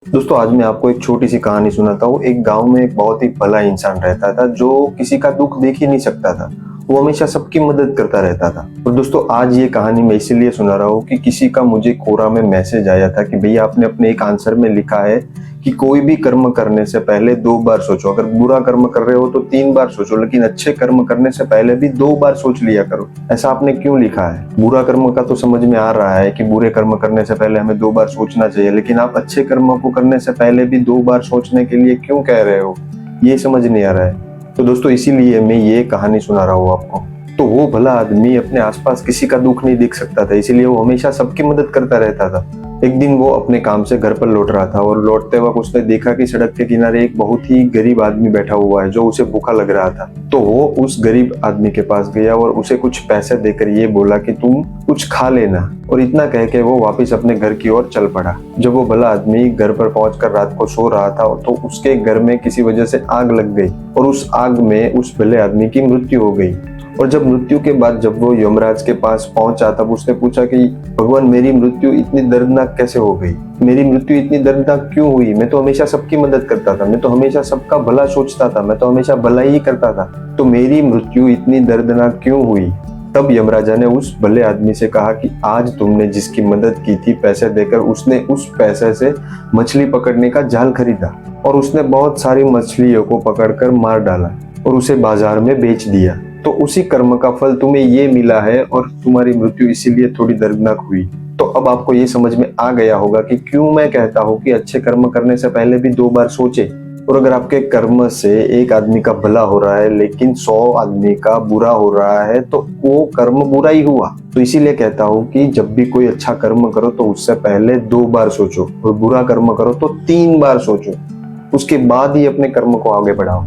दोस्तों आज मैं आपको एक छोटी सी कहानी सुनाता हूँ। एक गांव में एक बहुत ही भला इंसान रहता था जो किसी का दुख देख ही नहीं सकता था। वो हमेशा सबकी मदद करता रहता था। और दोस्तों आज ये कहानी मैं इसीलिए सुना रहा हूँ कि किसी का मुझे कोरा में मैसेज आया था कि भैया आपने अपने एक आंसर में लिखा है कि कोई भी कर्म करने से पहले 2 बार सोचो। अगर बुरा कर्म कर रहे हो तो 3 बार सोचो, लेकिन अच्छे कर्म करने से पहले भी 2 बार सोच लिया करो। ऐसा आपने क्यों लिखा है? बुरा कर्म का तो समझ में आ रहा है कि बुरे कर्म करने से पहले हमें 2 बार सोचना चाहिए, लेकिन आप अच्छे कर्म को करने से पहले भी 2 बार सोचने के लिए क्यों कह रहे हो? ये समझ नहीं आ रहा है। तो दोस्तों इसीलिए मैं ये कहानी सुना रहा हूँ आपको। तो वो भला आदमी अपने आसपास किसी का दुख नहीं देख सकता था, इसीलिए वो हमेशा सबकी मदद करता रहता था। एक दिन वो अपने काम से घर पर लौट रहा था और लौटते वक्त उसने देखा कि सड़क के किनारे एक बहुत ही गरीब आदमी बैठा हुआ है जो उसे भूखा लग रहा था। तो वो उस गरीब आदमी के पास गया और उसे कुछ पैसे देकर ये बोला कि तुम कुछ खा लेना, और इतना कह के वो वापस अपने घर की ओर चल पड़ा। जब वो भला आदमी घर पर पहुंचकर रात को सो रहा था तो उसके घर में किसी वजह से आग लग गई और उस आग में उस भले आदमी की मृत्यु हो गई। और जब मृत्यु के बाद जब वो यमराज के पास पहुंचा तब उसने पूछा कि भगवान मेरी मृत्यु इतनी दर्दनाक कैसे हो गई? मेरी मृत्यु इतनी दर्दनाक क्यों हुई? मैं तो हमेशा सबकी मदद करता था, मैं तो हमेशा सबका भला सोचता था, मैं तो हमेशा भला ही करता था, तो मेरी मृत्यु इतनी दर्दनाक क्यों हुई? तब यमराजा ने उस भले आदमी से कहा कि आज तुमने जिसकी मदद की थी पैसे देकर, उसने उस पैसे से मछली पकड़ने का जाल खरीदा और उसने बहुत सारी मछलियों को पकड़कर मार डाला और उसे बाजार में बेच दिया। तो उसी कर्म का फल तुम्हें ये मिला है और तुम्हारी मृत्यु इसीलिए थोड़ी दर्दनाक हुई। तो अब आपको ये समझ में आ गया होगा कि क्यों मैं कहता हूँ कि अच्छे कर्म करने से पहले भी 2 बार सोचे। और अगर आपके कर्म से एक आदमी का भला हो रहा है लेकिन 100 आदमी का बुरा हो रहा है तो वो कर्म बुरा ही हुआ। तो इसीलिए कहता हूँ कि जब भी कोई अच्छा कर्म करो तो उससे पहले 2 बार सोचो, और बुरा कर्म करो तो 3 बार सोचो, उसके बाद ही अपने कर्म को आगे बढ़ाओ।